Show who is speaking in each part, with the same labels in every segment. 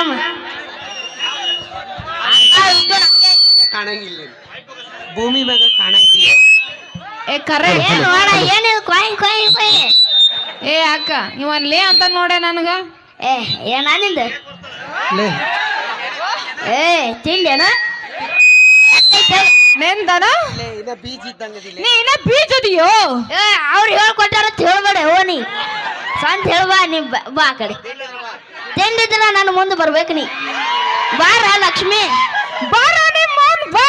Speaker 1: ಆರಾಮ
Speaker 2: ಕಾಣಂಗಿಲ್ಲ ಭೂಮಿ ಮ್ಯಾಗ ಕಾಣಂಗಿಲ್ಲ.
Speaker 3: ಏ ಕರೆ
Speaker 1: ನೋಡ ಏನಿದು ಕೊಯ್ ಕೊಯ್ ಕೊಯ್.
Speaker 3: ಏ ಅಕ್ಕ ಇವನ್ ಲೇ ಅಂತ ನೋಡೆ ನನಗ.
Speaker 1: ಏನಿಂದ
Speaker 2: ಲೇ
Speaker 1: ತಿಂಡೇನ
Speaker 3: ನೆಂದನ
Speaker 2: ಲೇ ಇನ್ನ ಬೀಜ ಇದ್ದಂಗದಿಲ್ಲ.
Speaker 3: ನೀ ಇನ್ನ ಬೀಜದಿಯೋ.
Speaker 1: ಅವ್ರು ಹೇಳ್ಕೊಟ್ಟಾರ ಹೇಳ್ಬೇಡ ಓನಿ ಸಂತ ಹೇಳ್ಬಾ ನೀ ಬಾ ಆ ಕಡೆ ತಿಂಡಿದ್ರ ನಾನು ಮುಂದೆ ಬರ್ಬೇಕು ನೀ ಬಾರ ಲಕ್ಷ್ಮಿ
Speaker 3: ಬಾರ ನಿಮ್ಮ ಅವ್ನ್ ಬಾ.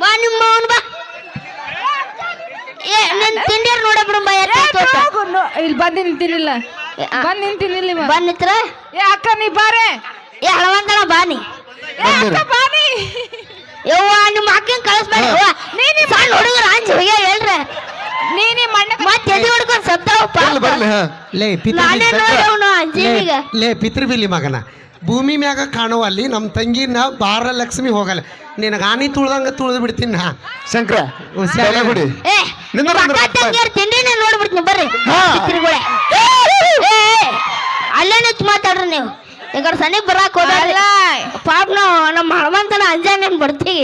Speaker 1: ಬಾ ನಿಮ್ಮ ಅವನ್ ಬಾ ನನ್ ತಿಂಡಿಯರ್ ನೋಡಬ್ರು ಬಾ
Speaker 3: ಇಲ್ಲಿ ಬಂದ್ ನಿಂತಿನಿಲ್ಲ ಬಂದ್ ನಿಂತಿನಿಲ್ಲ ಇವ.
Speaker 1: ಬಂದಿತ್ರ
Speaker 3: ಏ ಅಕ್ಕ ನೀ ಬಾರೆ.
Speaker 1: ಏ ಹಳವಂತನ ಬಾನಿ
Speaker 3: ಏ ಅಕ್ಕ ಬಾನಿ.
Speaker 1: ಯವ್ವ ನಿಮ್ಮ ಅಕ್ಕನ ಕಳಿಸ್ಬೇಡ ಸಣ್ಣ ಹುಡುಗರು ಅಂಜ್ ಹೋಗ್ಯ ಹೇಳ್ರ
Speaker 3: ನೀ ಮಣ್ಣ
Speaker 1: ಮತ್ತೆ ಎದಿ ಹೊಡ್ಕೊಂಡ್ ಸತ್ತಾವ
Speaker 4: ಬರ್ಲಿ ಹಾ
Speaker 2: ಲೇ
Speaker 1: ನಾನೇ ನೋಡವನು ಅಂಜಿನಿಗ
Speaker 2: ಲೇ ಪಿತೃಬಿಲಿ ಮಗನ ಭೂಮಿ ಮ್ಯಾಗ ಕಾಣುವ ಅಲ್ಲಿ ನಮ್ಮ ತಂಗಿನ ಬಾರ ಲಕ್ಷ್ಮಿ ಹೋಗಲ್ಲ ನಿನಗ ಆನಿ ತುಳ್ದಂಗ ತುಳಿದು ಬಿಡ್ತೀನಿ ನಾ.
Speaker 4: ಶಂಕರ ಗುಡಿ
Speaker 1: ಏ ನಿಮ್ಮ ಅಕ್ಕ ತಂಗಿಯರ್ ತಿಂಡಿನೇ ನೋಡ್ಬಿಡ್ತೀನಿ ಬರ್ರಿ ತಿರುಗುಳೆ ಅಲ್ಲೇ ನಿಂತು ಮಾತಾಡ್ರಿ ನೀವು ಈಗ ಸನಿ ಬರಾಕ್ ಹೋದಲ್ಲ ಪಾಪ ನಾವು ನಮ್ಮ ಹನುಮಂತನ ಅಂಜಾನೇನ್ ಬರ್ತೀವಿ.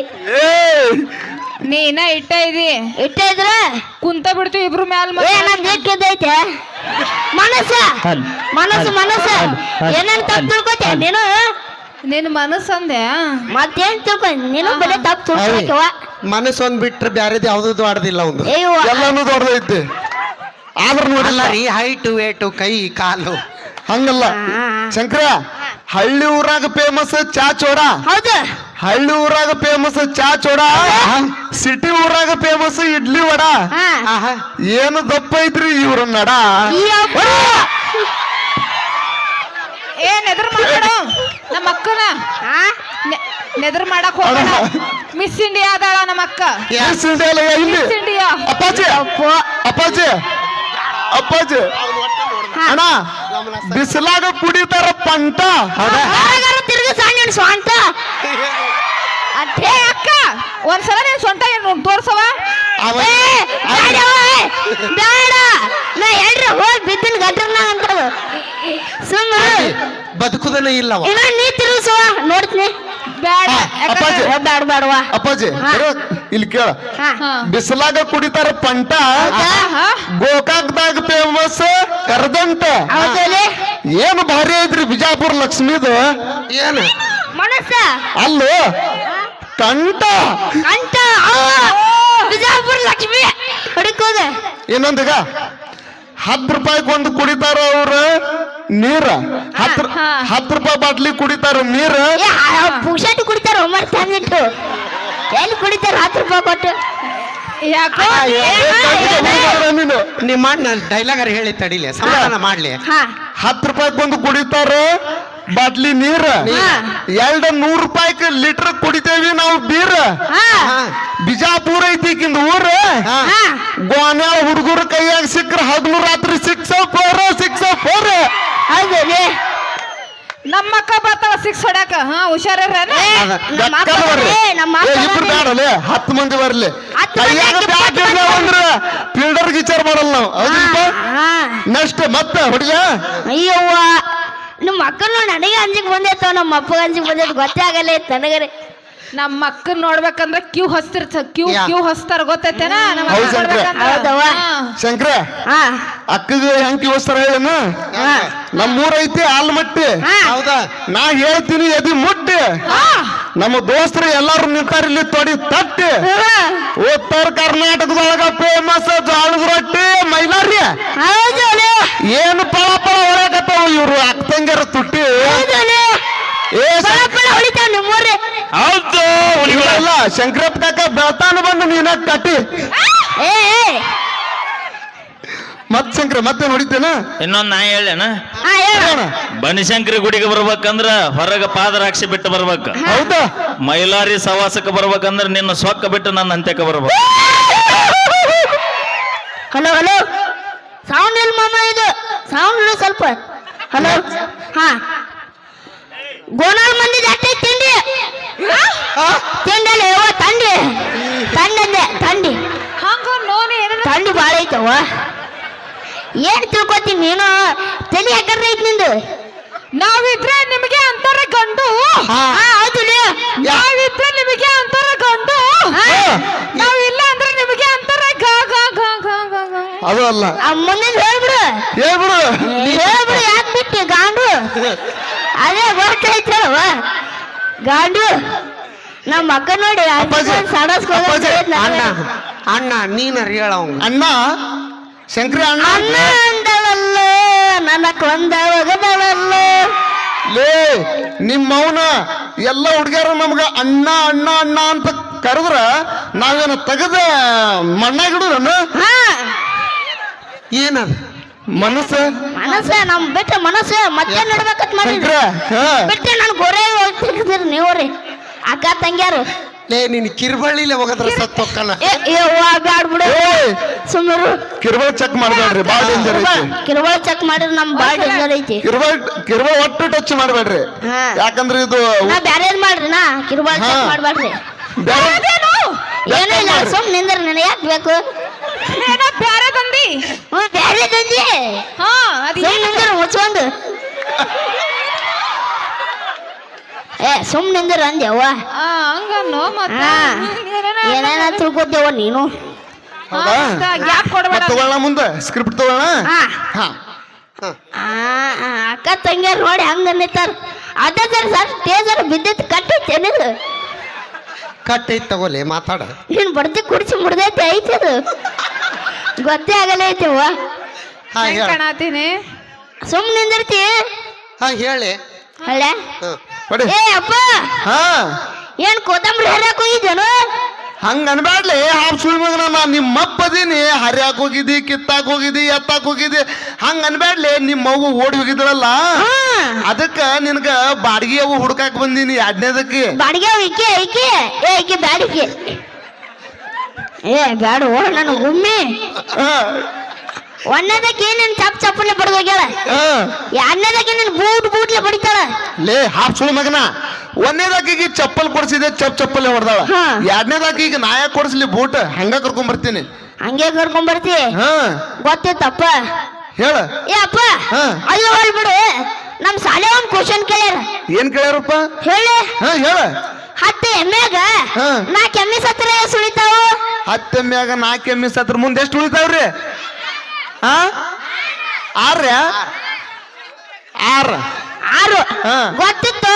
Speaker 3: ನೀ ಇನ್ನ ಇಟ್ಟ ಇದಿ
Speaker 1: ಇಟ್ಟ ಇದ್ರ
Speaker 3: ಕುಂತ ಬಿಡ್ತೀವಿ ಇಬ್ರು ಮ್ಯಾಲ.
Speaker 1: ನಮ್ ದಿಕ್ಕಿದ್ದೈತೆ ಮನಸ್ಸ ಮನಸ್ಸು ಮನಸ್ಸು ಏನೇನ್ ತಪ್ಪು ತಿಳ್ಕೊತೆ ನೀನು
Speaker 3: ನಿನ್ ಮನಸ್ಸು ಅಂದೆ.
Speaker 1: ಮತ್ತೇನ್ ತಿಳ್ಕೊ ನೀನು ಬರೀ ತಪ್ಪು ತಿಳ್ಕೊವ
Speaker 2: ಮನಸ್ಸು ಒಂದ್ ಬಿಟ್ರೆ ಬ್ಯಾರೇದು ಯಾವ್ದು ಆಡದಿಲ್ಲ ಒಂದು
Speaker 1: ಅಯ್ಯೋ
Speaker 4: ಎಲ್ಲಾನು ದೊಡ್ಡದೈತಿ ಆದ್ರ ನೋಡಿಲ್ಲ
Speaker 2: ರೀ ಹೈಟು ವೇಟು ಕೈ ಕಾಲು
Speaker 4: ಹಂಗಲ್ಲ ಶಂಕರ ಹಳ್ಳಿ ಊರಾಗ ಫೇಮಸ್ ಚಾ ಚೋಡ.
Speaker 1: ಹೌದು
Speaker 4: ಹಳ್ಳಿ ಊರಾಗ ಫೇಮಸ್ ಚಾ ಚೋಡ ಸಿಟಿ ಊರಾಗ ಫೇಮಸ್ ಇಡ್ಲಿ ವಡ.
Speaker 2: ಆಹಾ
Speaker 4: ಏನು ದಪ್ಪ ಐತ್ರಿ ಇವ್ರ ನಡ.
Speaker 3: ಏನ್ ಎದುರು ಮಾತಾಡು ನಮ್ಮ ಅಕ್ಕನ ನೆದರ್ ಮಾಡಕ್ ಹೋಗೋಣ. ಮಿಸ್ ಇಂಡಿಯಾ ಅದಾಳ ನಮ್ಮ ಅಕ್ಕ.
Speaker 4: ಮಿಸ್ ಇಂಡಿಯಾ ಅಲ್ಲ, ಇಲ್ಲಿ
Speaker 3: ಮಿಸ್ ಇಂಡಿಯಾ
Speaker 4: ಅಪ್ಪಾಜಿ ಅಪ್ಪಾಜಿ ಅಪ್ಪಾಜಿ ಅಣ್ಣ ಬಿಸಿಲಾಗ ಕುಡಿತಾರ ಪಂಟ.
Speaker 1: ತಿರುಗಿ ಸಾಣಿ ಸ್ವಂತ
Speaker 3: ಏ ಅಕ್ಕ ಒಂದ್ಸಲ ನೀನ್ ಸೊಂಟ ಏನು ತೋರ್ಸವ.
Speaker 1: ಬೇಡ ನಾ ಹೇಳ್ರಿ ಹೋಗಿ ಬಿದ್ದಿನ ಗಟ್ರನ ಅಂತ ಸುಮ್ಮ
Speaker 2: ಬದುಕುದನೇ ಇಲ್ಲವ.
Speaker 1: ಇನ್ನ ನೀ ತಿರುಗಿಸುವ ನೋಡ್ತೀನಿ.
Speaker 3: ಬೇಡ
Speaker 4: ಅಪ್ಪಾಜಿ
Speaker 1: ಬೇಡ ಬೇಡವಾ
Speaker 4: ಅಪ್ಪಾಜಿ ಇಲ್ಲಿ ಕೇಳ ಬಿಸಿಲಾಗ ಕುಡಿತಾರ ಪಂಟ ಗೋಕಾಕ್ದಾಗ ಫೇಮಸ್ ಕರ್ದಂಟ.
Speaker 1: ಹೌದಲ್ಲಿ
Speaker 4: ಏನು ಭಾರಿ ಐತ್ರಿ ಬಿಜಾಪುರ ಲಕ್ಷ್ಮಿದು.
Speaker 2: ಏನು
Speaker 1: ಮನಸ್ಸ
Speaker 4: ಅಲ್ಲೋ ಕಂಟ
Speaker 1: ಕಂಠ ಬಿಜಾಪುರ ಲಕ್ಷ್ಮಿ ಹೊಡಿಕೋದ
Speaker 4: ಇನ್ನೊಂದೀಗ 10 ರೂಪಾಯಿಗೆ ಒಂದು ಕುಡಿತಾರ ಅವ್ರ ನೀರ. 10 ರೂಪಾಯಿ ಬಾಟ್ಲಿ ಕುಡಿತಾರ ನೀರ.
Speaker 1: ಪುಷಾಟಿ ಕುಡಿತಾರ ಒಮ್ಮರ್ ತಂದಿಟ್ಟು ಎಲ್ಲಿ ಕುಡಿತಾರ 10 ರೂಪಾಯಿ ಕೊಟ್ಟು.
Speaker 3: ಯಾಕೋ
Speaker 4: ನೀನು
Speaker 2: ನಿಮ್ಮ ಅಣ್ಣ ಡೈಲಾಗರ್ ಹೇಳಿ ತಡಿಲಿ ಸಮಾಧಾನ ಮಾಡ್ಲಿ.
Speaker 4: 10 ರೂಪಾಯಿಗೆ ಒಂದು ಕುಡಿತಾರ ಬಾಟ್ಲಿ ನೀರ. 100 ರೂಪಾಯಿಗೆ ಲೀಟರ್ ಕುಡಿತೇವಿ ನಾವು ಬೀರ. ಬಿಜಾಪುರ ಐತಿಕಿಂದ ಊರ ಗೋನ್ಯಾಳ ಹುಡುಗರ ಕೈಯಾಗ ಸಿಕ್ಕ್ರ 13 ರಾತ್ರಿ 6
Speaker 1: ಹೌದು
Speaker 3: ನಮ್ಮ ಅಕ್ಕ ಬರ್ತಾವ 6 ಹೊಡ್ಯಾಕ. ಹುಷಾರ
Speaker 4: ಇಬ್ರು ಬ್ಯಾಡಲೆ 10 ಮಂದಿ ಬರ್ಲಿ. ಕೈಯಾಗ ಬ್ಯಾಟ್ ಅಂದ್ರ ಫೀಲ್ಡರ್ ವಿಚಾರ ಮಾಡಲ್ಲ ನಾವು. ನೆಕ್ಸ್ಟ್ ಮತ್ತೆ ಹುಡುಗ
Speaker 1: ಅಯ್ಯವ್ವ ನಿಮ್ಮ ಅಕ್ಕನ ನನಗೆ ಅಂಜಿಗೆ ಬಂದೈತವ ನಮ್ಮ ಅಪ್ಪಗ ಅಂಜಿಗೆ ಬಂದೈತೆ ಗೊತ್ತೇ ಆಗಲ್ಲ ಇತ್ತು ನನಗರೆ.
Speaker 3: ನಮ್ಮ ಅಕ್ಕನ್ ನೋಡ್ಬೇಕಂದ್ರ ಕ್ಯೂ ಕ್ಯೂ ಹಸ್ತಾರ ಗೊತ್ತೈತೇನ.
Speaker 1: ಹೌದವ್ವ
Speaker 4: ಶಂಕರ ಅಕ್ಕಗ ಹೆಂಗ್ ಕಿವಸ್ತಾರ ಹೇಳೇನು. ನಮ್ಮೂರ ಐತಿ ಆಲ್ಮಟ್ಟಿ.
Speaker 2: ಹೌದಾ
Speaker 4: ನಾ ಹೇಳ್ತೀನಿ ಎದಿ ಮುಟ್ಟಿ. ನಮ್ಮ ದೋಸ್ತರು ಎಲ್ಲಾರು ನಿಂತಾರ ಇಲ್ಲಿ ತೊಡಿ ತಟ್ಟಿ. ಉತ್ತರ ಕರ್ನಾಟಕದೊಳಗ ಫೇಮಸ್ ಜೋಳದ ರೊಟ್ಟಿ ಮೈಲಾರಿ. ಏನು ಪಳ ಪಳ ಹೊರಕತ್ತಾವ ಇವ್ರು ಅಕ್ಕಂಗರ ತುಟ್ಟಿ. ಹೌದು ಇಲ್ಲ ಶಂಕರಪ್ಪ ಕಾಕ ಬೆಳ್ತಾನ ಬಂದು ನೀನ ಕಟ್ಟಿ ಮತ್ ಶಂಕರ ಮತ್ತೆ ನೋಡಿದ್ದೇನ.
Speaker 5: ಇನ್ನೊಂದ್ ನಾ ಹೇಳೇನ ಬನಶಂಕರಿ ಗುಡಿಗೆ ಬರ್ಬೇಕಂದ್ರ ಹೊರಗ ಪಾದರಾಕ್ಷಿ ಬಿಟ್ಟು ಬರ್ಬೇಕು.
Speaker 4: ಹೌದಾ
Speaker 5: ಮೈಲಾರಿ ಸವಾಸಕ್ಕೆ ಬರ್ಬೇಕಂದ್ರ ನಿನ್ನ ಸೊಕ್ಕ ಬಿಟ್ಟು ನನ್ನ ಅಂತ್ಯಕ್ಕೆ ಬರ್ಬೇಕು.
Speaker 1: ಹಲೋ ಹಲೋ ಸೌಂಡ್ ಇಲ್ಲ ಮಾಮ ಇದು ಸೌಂಡ್ ಇಲ್ಲ ಸ್ವಲ್ಪ. ಹಲೋ ಗೋನಾಳ್ ಮಂದಿ ಜಾಸ್ತಿ ತಿಂಡಿ ತಿಂಡಲ್ಲ ಯವ್ವ ತಂಡಿ ತಂಡಂದೆ ತಂಡಿ
Speaker 3: ಹಂಗ ನೋನಿ
Speaker 1: ತಂಡಿ ಭಾಳ ಐತವ. ಏನ್ ತಿಳ್ಕೊತೀನಿ ನೀನು ತಲೆ ಯಾಕಂದ್ರೆ ಐತಿ ನಿಂದು.
Speaker 3: ನಾವಿದ್ರೆ ನಿಮಗೆ ಅಂತಾರ ಗಂಡು
Speaker 2: ಹಾ.
Speaker 1: ಹೌದು
Speaker 3: ನಾವಿದ್ರೆ ನಿಮಗೆ ಅಂತಾರ ಗಂಡು ನಾವಿಲ್ಲ ಅಂದ್ರೆ ನಿಮಗೆ ಅಂತಾರ ಗ ಗ ಗ ಗ ಗ ಗ.
Speaker 4: ಅದು ಅಲ್ಲ
Speaker 1: ಮುಂದಿನ ಹೇಳ್ಬಿಡು
Speaker 4: ಹೇಳ್ಬಿಡು
Speaker 1: ಹೇಳ್ಬಿಡು ಯಾಕೆ ಬಿಟ್ಟು ಗಾಂಡು ಅದೇ ಗೊತ್ತೈತಲ್ವ ಗಾಂಡು ನಮ್ಮ ಅಕ್ಕ ನೋಡಿ
Speaker 2: ಅಪ್ಪಾಜಿ, ಅಣ್ಣ ಅಣ್ಣ ನೀನರಿ ಹೇಳ
Speaker 4: ಅಣ್ಣ ಶಂಕರಿ ಅಣ್ಣ
Speaker 1: ಅಣ್ಣ ಅಂದಳಲ್ಲ ನನ್ನ ಕೊಂದ ಒಗದಳಲ್ಲ
Speaker 4: ಲೇ ನಿಮ್ಮ ಅವನ ಎಲ್ಲ ಹುಡುಗಿಯರು ನಮ್ಗ ಅಣ್ಣ ಅಣ್ಣ ಅಣ್ಣ ಅಂತ ಕರೆದ್ರ ನಾವೇನು ತೆಗೆದ ಮಣ್ಣಾಗಿಡುದನ್ನು
Speaker 1: ಹಾ
Speaker 2: ಏನದ
Speaker 4: ಮನಸ್ಸು
Speaker 1: ಮನಸ್ಸ ನಮ್ ಬಿಟ್ಟ ಮನಸ್ಸು ಮತ್ತೆ ನಡ್ಬೇಕತ್ ಮಾಡಿದ್ರಿ
Speaker 4: ಶಂಕರ ಹಾ
Speaker 1: ಬಿಟ್ಟೆ ನಾನು ಗೊರೆ ಹೋಗ್ತಿರ್ತೀರಿ ನೀವ್ರಿ ಅಕ್ಕ ತಂಗ್ಯಾರು
Speaker 2: ಲೇ ನೀನ್ ಕಿರ್ಬಳ್ಳಿಲೆ ಹೋಗದ್ರ ಸತ್ತೊಕ್ಕನ
Speaker 1: ಬ್ಯಾಡ್ ಬಿಡು
Speaker 4: ಏಯ್
Speaker 1: ಸುಮ್ಮರು
Speaker 4: ಕಿರ್ಬಲ್ ಚೆಕ್ ಮಾಡ್ಬೇಡ್ರಿ ಬಾಳ ಡೇಂಜರ್ ಐತಿ
Speaker 1: ಕಿರುವಳ ಚೆಕ್ ಮಾಡಿದ್ರೆ ನಮ್ ಬಾಳ ಡೇಂಜರ್ ಐತಿ
Speaker 4: ಕಿರ್ಬಲ್ ಒಟ್ಟು ಟಚ್ ಮಾಡ್ಬೇಡ್ರಿ
Speaker 1: ಹಾ.
Speaker 4: ಯಾಕಂದ್ರೆ ಇದು
Speaker 1: ನಾ ಬ್ಯಾರೇದ್ ಮಾಡ್ರಿ ನಾ ಕಿರುವಳ ಚೆಕ್
Speaker 4: ಹಾ.
Speaker 1: ಮಾಡ್ಬೇಡ್ರಿ
Speaker 4: ಬ್ಯಾರೆ-
Speaker 1: ಏನೂ ಇಲ್ಲ ಸುಮ್ ನಿಂದ್ರ ನನಗೆ ಯಾಕೆ ಬೇಕು
Speaker 3: ಏನೋ ಬ್ಯಾರೆ ತಂದಿ
Speaker 1: ಬ್ಯಾರೆ ತಂದಿ
Speaker 3: ಹಾ ಅದು
Speaker 1: ಸುಮ್ ನಿಂದ್ರ ಮುಚ್ಕೊಂಡು ಸುಮ್ ನಿಂದ್ರ ಅಂದ್ಯವ್ವ
Speaker 3: ಹಂಗನ್ನು ಮತ್ತೆ
Speaker 1: ಹಾ ಏನೇನ ತಿಳ್ಕೊತೇವ ನೀನು
Speaker 4: ಹೌದಾ
Speaker 3: ಗ್ಯಾಪ್ ಕೊಡಬೇಡ
Speaker 4: ಮತ್ತ್ ತಗೊಳ್ಳೋಣ ಮುಂದೆ ಸ್ಕ್ರಿಪ್ಟ್ ತಗೊಳ್ಳೋಣ
Speaker 1: ಹಾ
Speaker 4: ಹಾ
Speaker 1: ಅಕ್ಕ ತಂಗಿಯರ್ ನೋಡಿ ಹಂಗ ನಿಂತಾರ ಅದ ಸರ್ ಟೇಜರ್ ಬಿದ್ದಿತ್ತು ಕಟ್ಟೈತೆ ನಿಂದು
Speaker 2: ಕಟ್ಟೈತ್ ತಗೋಲೆ ಮಾತಾಡ
Speaker 1: ನೀನ್ ಬಡ್ತಿ ಕುಡಿಸಿ ಮುಡ್ದೈತೆ ಐತೆ ಅದು ಗೊತ್ತೇ ಆಗಲ್ಲ ಐತೆವ್ವ
Speaker 2: ಹಾ ಹೇಳ
Speaker 3: ಕಾಣತೀನಿ
Speaker 1: ಸುಮ್ ನಿಂದಿರ್ತಿ
Speaker 2: ಹಾ ಹೇಳಿ
Speaker 1: ಹಳೆ
Speaker 2: ಹಾ.
Speaker 4: ಹೊಡಿ
Speaker 1: ಏ ಅಪ್ಪ
Speaker 4: ಹಾ
Speaker 1: ಏನ್ ಕೊತ್ತಂಬರಿ ಹರಿಯಾಕ ಹೋಗಿದ್ದೇನು
Speaker 4: ಹಂಗ ಅನ್ಬ್ಯಾಡ್ಲಿ ಹಾಪ್ ಸುಳಿ ಮಗನ ನಾ ನಿಮ್ಮ ಅಪ್ಪದೀನಿ ಹರಿಯಾಕ್ ಹೋಗಿದ್ದಿ ಕಿತ್ತಾಕ್ ಹೋಗಿದ್ದಿ ಎತ್ತಾಕ್ ಹೋಗಿದ್ದಿ ಹಂಗ ಅನ್ಬ್ಯಾಡ್ಲಿ ನಿಮ್ಮ ಮಗು ಓಡಿ ಹೋಗಿದ್ರಲ್ಲ ಅದಕ್ಕ ನಿನಗ ಬಾಡಿಗೆ ಅವು ಹುಡ್ಕಾಕ್ ಬಂದೀನಿ ಎರಡನೇದಕ್ಕೆ
Speaker 1: ಬಾಡಿಗೆ ಈಕೆ ಈಕೆ ಈಕೆ ಬ್ಯಾಡಿಕೆ ಬ್ಯಾಡ ಓ ನನ್ನ ಗುಮ್ಮಿ ಒಂದನೇದಕ್ಕೆ ನೀನ್ ಚಪ್ ಚಪ್ಪಲೆ ಬಡ್ದು ಹೋಗ್ಯಾಳ ಎರಡನೇದಕ್ಕೆ ನೀನ್ ಬೂಟ್ಲೆ ಬಡಿತಾಳ
Speaker 4: ಲೇ ಹಾಪ್ ಸುಳಿ ಮಗನ ಒಂದನೇದಾಕಿಗೆ ಚಪ್ಪಲ್ ಕೊಡ್ಸಿದೆ ಚಪ್ಪಲೆ ಹೊಡೆದಾಳ
Speaker 1: ಹಾ.
Speaker 4: ಎರಡನೇದಾಕಿ ಈಗ ನಾ ಯಾಕೆ ಕೊಡಿಸ್ಲಿ ಬೂಟ್ ಹಂಗ ಕರ್ಕೊಂಡ್ ಬರ್ತೀನಿ
Speaker 1: ಹಂಗೆ ಕರ್ಕೊಂಡ್ ಬರ್ತಿ
Speaker 4: ಹಾ
Speaker 1: ಗೊತ್ತಿತ್ತಪ್ಪ
Speaker 4: ಹೇಳ
Speaker 1: ಏ ಅಪ್ಪ
Speaker 4: ಹಾ.
Speaker 1: ಅಯ್ಯೋ ಹೇಳ್ಬಿಡು ನಮ್ ಶಾಲೆ ಒಂದ್ ಕ್ವಶನ್ ಕೇಳ್ಯಾರ
Speaker 4: ಏನ್ ಕೇಳ್ಯಾರಪ್ಪ
Speaker 1: ಹೇಳಿ
Speaker 4: ಹಾ ಹೇಳ
Speaker 1: 10 ಎಮ್ಮ್ಯಾಗ
Speaker 4: ಹಾ.
Speaker 1: 4 ಎಮ್ಮಿ ಸತ್ರ ಸುಳಿತಾವು
Speaker 4: 10 ಎಮ್ಮ್ಯಾಗ 4 ಎಮ್ಮಿ ಸತ್ರ ಮುಂದೆ ಎಷ್ಟು ಉಳಿತಾವ್ರಿ ಆ 6 6
Speaker 1: 6
Speaker 4: ಹಾ.
Speaker 1: ಗೊತ್ತಿತ್ತು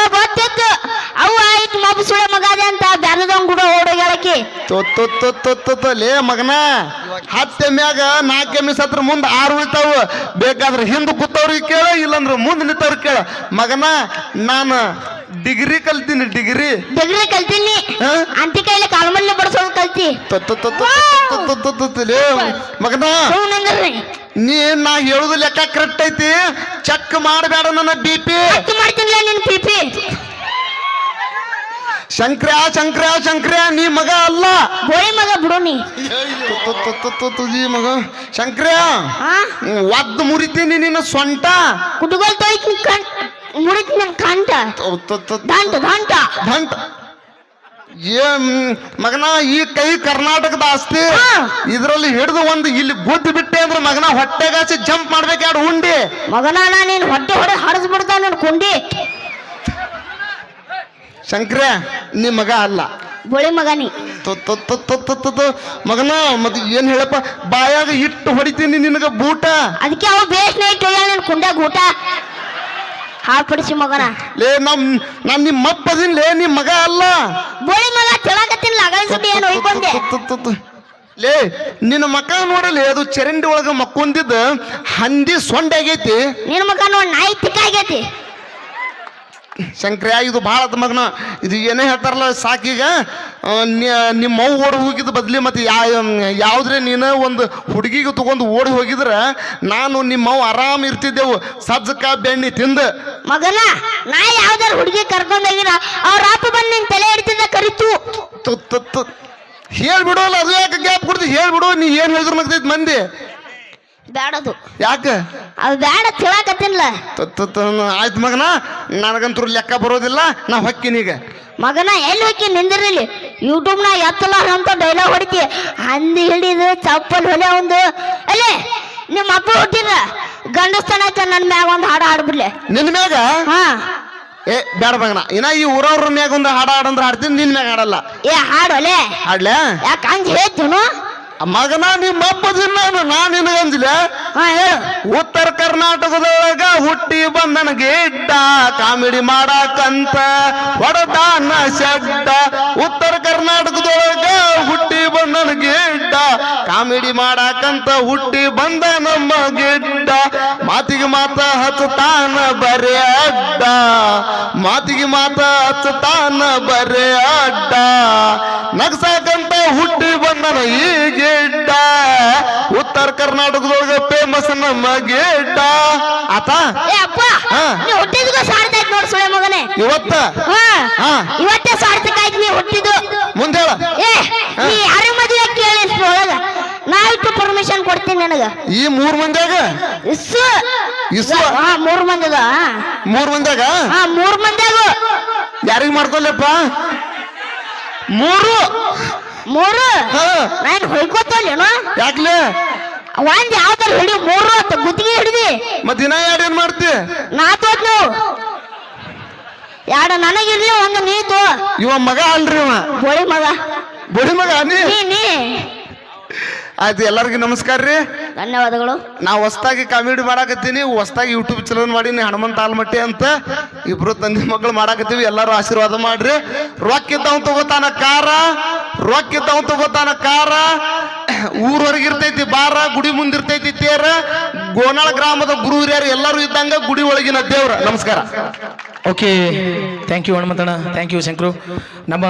Speaker 1: ಅವು ಆಯ್ತು ಮಬ್ಬ ಸುಳೆ ಮಗಾದೆ ಅಂತ ಬ್ಯಾರದವ್ ಕೂಡ ಓಡೋಗ್ಯಾಳಕಿ
Speaker 4: ಲೇ ಮಗನ 10 ಎಮ್ಮ್ಯಾಗ 4 ಎಮ್ಮಿ ಸತ್ರ ಮುಂದೆ 6 ಉಳಿತಾವು ಬೇಕಾದ್ರೆ ಹಿಂದ್ ಕೂತವ್ರಿಗೆ ಕೇಳ ಇಲ್ಲಂದ್ರ ಮುಂದೆ ನಿಂತವ್ರಿಗೆ ಕೇಳ ಮಗನ ನಾನು ಡಿಗ್ರಿ ಕಲ್ತೀನಿ ಡಿಗ್ರಿ
Speaker 1: ಕಲ್ತೀನಿ
Speaker 4: ಹಾ?
Speaker 1: ಅಂತಿ ಕೈಲಿ ಕಾಲ್ಮಲ್ಲೆ ಬಡ್ಸೋದು ಕಲ್ತಿ
Speaker 4: ಲೇ ಮಗನ
Speaker 1: ಸುಮ್ಮನೆ
Speaker 4: ನಾ ಹೇಳುದು ಲೆಕ್ಕ ಕರೆಕ್ಟ್ ಐತಿ ಚೆಕ್ ಮಾಡಬೇಡ ನನ್ನ ಬಿ.ಪಿ
Speaker 1: ಮಾಡ್ತೀನಿಲ್ಲ ನಿನ್ ಪಿಪಿ
Speaker 4: ಶಂಕ್ರ್ಯ ನೀ ಮಗ ಅಲ್ಲ
Speaker 1: ಬೋಳಿ ಮಗ ಬಿಡು ನೀ
Speaker 4: ಈ ಮಗ ಶಂಕ್ರ್ಯ
Speaker 1: ಹಾ
Speaker 4: ಒದ್ದು ಮುರಿತೀನಿ ನಿನ್ನ ಸೊಂಟ
Speaker 1: ಕುಟುಗೋಲ್ ತೊಯ್ತು ಮುಡಿತ್ ನನ್ ಕಂಠ ದಂಟ
Speaker 4: ದಂಟ ಏನ್ ಮಗನ ಈ ಕೈ ಕರ್ನಾಟಕದ ಆಸ್ತಿ
Speaker 1: ಹಾ.
Speaker 4: ಇದ್ರಲ್ಲಿ ಹಿಡಿದು ಒಂದು ಇಲ್ಲಿ ಗುದ್ದು ಬಿಟ್ಟೆ ಅಂದ್ರೆ ಮಗನ ಹೊಟ್ಟೆಗಾಸಿ ಜಂಪ್ ಮಾಡ್ಬೇಕು ಎರಡು ಉಂಡಿ
Speaker 1: ಮಗನ ನೀನ್ ಹೊಟ್ಟೆ ಹೊಡೆ ಹರಿಸ್ ಬಿಡ್ತಾವ ನೋಡ್ ಕುಂಡಿ
Speaker 4: ಶಂಕ್ರ್ಯ ನೀ ಮಗ ಅಲ್ಲ
Speaker 1: ಬೋಳಿ ಮಗ ನೀ
Speaker 4: ಮಗನ ಮತ್ ಏನ್ ಹೇಳಪ್ಪ ಬಾಯಾಗ ಇಟ್ಟು ಹೊಡಿತೀನಿ ನಿನಗ ಬೂಟ
Speaker 1: ಅದಕ್ಕೆ ಅವ ಬೇಸ್ ನೈಟ್ ನಿನ್ ಕುಂಡ್ಯಾಗ ಊಟ ಹಾಳ್ಪಡಿಸಿ ಮಗನ
Speaker 4: ಲೇ ನಾನ್ ನಿಮ್ಮ ಅಪ್ಪದಿನ್ ಲೇ ನಿಮ್ ಮಗ ಅಲ್ಲ
Speaker 1: ಬೋಳಿ ಮಗ ತಿಳಕತ್ತಿನ ಲಗಾಯಿ ಸುದ್ದಿ ಏನು ಹೊಯ್ಕೊಂಡೆ
Speaker 4: ಲೇ ನಿನ್ನ ಮಕ್ಕ ನೋಡಲಿ ಅದು ಚರಂಡಿ ಒಳಗ ಮಕ್ಕೊಂದಿದ್ದ ಹಂದಿ ಸೊಂಡೆ ಆಗೈತಿ
Speaker 1: ನಿನ್ ಮಗ ನೋಡ್ ನಾಯಿ ತಿಕ್ಕಾಗೈತಿ
Speaker 4: ಶಂಕ್ರ್ಯ ಇದು ಭಾಳ ಮಗನ ಇದು ಏನೇ ಹೇಳ್ತಾರಲ್ಲ ಸಾಕೀಗ ನಿಮ್ಮ ಮೌ ಓಡಿ ಹೋಗಿದ್ದ ಬದ್ಲಿ ಮತ್ತೆ ಯಾವ್ದ್ರೆ ನೀನು ಒಂದು ಹುಡುಗಿಗೆ ತಗೊಂಡು ಓಡಿ ಹೋಗಿದ್ರ ನಾನು ನಿಮ್ಮ ಮೌ ಆರಾಮ್ ಇರ್ತಿದ್ದೆವು ಸಜ್ಜಕ ಬೆಣ್ಣಿ ತಿಂದು
Speaker 1: ಮಗನ ನಾ ಯಾವ್ದಾರ ಹುಡುಗಿ ಕರ್ಕೊಂಡೋಗಿರ ಅವ್ರ ಅಪ್ಪ ಬಂದು ನಿನ್ ತಲೆ ಹಿಡ್ತಿದ್ದ ಕರಿತು
Speaker 4: ಹೇಳ್ಬಿಡೋಲ್ಲ ಅದು ಯಾಕೆ ಗ್ಯಾಪ್ ಕೊಡ್ತಿ ಹೇಳ್ಬಿಡು ನೀ ಏನ್ ಹೇಳಿದ್ರು ನಗ್ತೈತಿ ಮಂದಿ
Speaker 1: ಬ್ಯಾಡದು
Speaker 4: ಯಾಕೆ
Speaker 1: ಅದು ಬ್ಯಾಡ ತಿಳಕತ್ತಿನ್ಲ
Speaker 4: ಆಯ್ತು ಮಗನ ನನಗಂತೂ ಲೆಕ್ಕ ಬರೋದಿಲ್ಲ ನಾ ಹೊಕ್ಕಿನೀಗ
Speaker 1: ಮಗನ ಎಲ್ಲಿ ಹೋಗಿ ನಿಂದಿರಲಿ ಯೂಟ್ಯೂಬ್ನ ಎತ್ತಲ್ಲ ಅಂತ ಡೈಲಾಗ್ ಹೊಡಿತಿ ಹಂದಿ ಹಿಡಿದು ಚಪ್ಪಲ್ ಹೊಲೆ ಒಂದು ಅಲ್ಲೇ ನಿಮ್ಮ ಅಪ್ಪ ಹುಟ್ಟಿದ್ರ ಗಂಡಸ್ತನ ನನ್ನ ಮ್ಯಾಗ ಒಂದು ಹಾಡು ಹಾಡ್ಬಿಡ್ಲೆ
Speaker 4: ನಿನ್ನ ಮ್ಯಾಗ
Speaker 1: ಹಾ
Speaker 4: ಏ ಬೇಡ ಮಗನ ಇನ್ನ ಈ ಊರವ್ರ ಮ್ಯಾಗ ಒಂದು ಹಾಡ ಹಾಡಂದ್ರೆ ಹಾಡ್ತೀನಿ ನಿನ್ ಮ್ಯಾಗ ಹಾಡಲ್ಲ
Speaker 1: ಏ ಹಾಡೋಲೆ
Speaker 4: ಹಾಡ್ಲೆ
Speaker 1: ಯಾಕೆ ಹಂಗ ಹೇಳ್ತೀನು
Speaker 4: ಮಗನ ನಿಮ್ಮ ಅಪ್ಪದಿನ ನಾನು ನಿನಗಂಜಿಲ್ಲ
Speaker 1: ಹಾ ಹೇಳು
Speaker 4: ಉತ್ತರ ಕರ್ನಾಟಕದೊಳಗ ಹುಟ್ಟಿ ಬಂದನ ಗಿಡ್ಡ ಕಾಮಿಡಿ ಮಾಡಾಕಂತ ಹೊಡದಾನ ಶಡ್ಡ ಉತ್ತರ ಕರ್ನಾಟಕದೊಳಗ ಹುಟ್ಟಿ ಬಂದನ ಗಿಡ್ಡ ಕಾಮಿಡಿ ಮಾಡಾಕಂತ ಹುಟ್ಟಿ ಬಂದ ನಮ್ಮ ಗಿಡ್ಡ ಮಾತಿಗೆ ಮಾತ ಹಚ್ಚತಾನ ಬರೇ ಅಡ್ಡ ಮಾತಿಗೆ ಮಾತ ಹಚ್ಚತಾನ ಬರೇ ಅಡ್ಡ ನಗ್ಸಾಕಂತ ಹುಟ್ಟಿ ಬಂದನ ಈ ಗಿಡ್ಡ ಉತ್ತರ ಕರ್ನಾಟಕದೊಳಗ ಫೇಮಸ್ ನಮ್ಮ ಗಿಡ್ಡ ಆತ
Speaker 1: ಏ ಅಪ್ಪ
Speaker 4: ಹಾ.
Speaker 1: ನೀ ಹುಟ್ಟಿದ್ಗೂ ಸಾರ್ಥಕ ನೋಡ್ ಸುಳೆ ಮಗನೇ
Speaker 4: ಇವತ್ತ
Speaker 1: ಹಾ
Speaker 4: ಹಾ.
Speaker 1: ಇವತ್ತೇ ಸಾರ್ಥಕ ಆಯ್ತು ನೀ ಹುಟ್ಟಿದ್ದು
Speaker 4: ಮುಂದೆ ಹೇಳ
Speaker 1: ಏ ನೀ ಯಾರ ಮದುವೆ ಕೇಳಿ ಒಳಗ ನಾಲ್ಕು ಪರ್ಮಿಷನ್ ಕೊಡ್ತೀನಿ ನನಗ
Speaker 4: ಈ 3 ಮಂದಿಯಾಗ
Speaker 1: ಇಸ್ಸು
Speaker 4: ಇಸ್ಸು?
Speaker 1: ಹಾ 3 ಮಂದಿಗ
Speaker 4: 3 ಮಂದಿಯಾಗ
Speaker 1: ಹಾ 3 ಮಂದಿಯಾಗ
Speaker 4: ಯಾರಿಗ್ ಮಾಡ್ಕೊಲ್ಲಪ್ಪ 3
Speaker 1: 3
Speaker 4: ಹಾ.
Speaker 1: ನಾನು ಹೊಯ್ಕೋತಲ್ಲೇನು
Speaker 4: ಯಾಕ್ಲೆ
Speaker 1: ಒಂದ್ ಯಾವ್ದಾರ ಹಿಡಿ 3 ಅಂತ ಗುತ್ತಿಗೆ ಹಿಡಿದಿ
Speaker 4: ಮತ್ ದಿನ ಏನ್ ಮಾಡ್ತಿ
Speaker 1: ನಾ ತೋತ್ ನೀವು ಎರಡು ನನಗಿರ್ಲಿ ಒಂದು ನೀ ತೋ
Speaker 4: ಇವ ಮಗ ಅಲ್ರಿ ಇವ
Speaker 1: ಬೋಳಿ ಮಗ
Speaker 4: ಬಡಿ ಮಗ
Speaker 1: ನೀ
Speaker 4: ಆಯ್ತು ಎಲ್ಲರಿಗೂ ನಮಸ್ಕಾರ ರೀ
Speaker 1: ಧನ್ಯವಾದಗಳು
Speaker 4: ನಾ ಹೊಸ್ದಾಗಿ ಕಾಮಿಡಿ ಮಾಡಾಕತ್ತೀನಿ ಹೊಸ್ದಾಗಿ ಯೂಟ್ಯೂಬ್ ಚಾನಲ್ ಮಾಡೀನಿ ಹನುಮಂತ ಆಲ್ಮಟ್ಟಿ ಅಂತ ಇಬ್ರು ತಂದೆ ಮಕ್ಕಳು ಮಾಡಾಕತ್ತೀವಿ ಎಲ್ಲರೂ ಆಶೀರ್ವಾದ ಮಾಡ್ರಿ ರೊಕ್ಕ ಇದ್ದವ್ ತಗೋತಾನ ಕಾರ ರೊಕ್ಕ ಇದ್ದವ್ ತಗೋತಾನ ಕಾರ ಊರವರೆಗೆ ಇರ್ತೈತಿ ಬಾರ ಗುಡಿ ಮುಂದಿರ್ತೈತಿ ತೇರ ಗೋನಾಳ ಗ್ರಾಮದ ಗುರು ಹಿರಿಯರು ಎಲ್ಲರೂ ಇದ್ದಂಗ ಗುಡಿ ಒಳಗಿನ ದೇವ್ರ ನಮಸ್ಕಾರ
Speaker 6: okay thank you Hanumanthanna thank you Shankaru ನಮ್ಮ